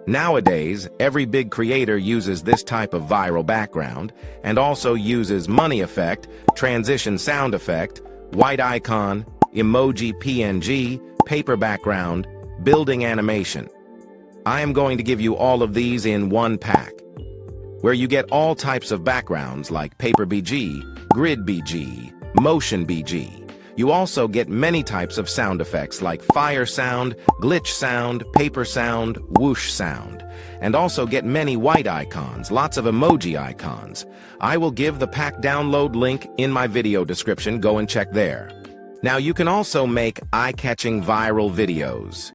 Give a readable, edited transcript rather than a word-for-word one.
Nowadays, every big creator uses this type of viral background and also uses money effect, transition sound effect, white icon, emoji PNG, paper background, building animation. I am going to give you all of these in one pack, where you get all types of backgrounds like paper BG, grid BG, motion BG. You also get many types of sound effects like fire sound, glitch sound, paper sound, whoosh sound, and also get many white icons, lots of emoji icons. I will give the pack download link in my video description. Go and check there. Now you can also make eye-catching viral videos.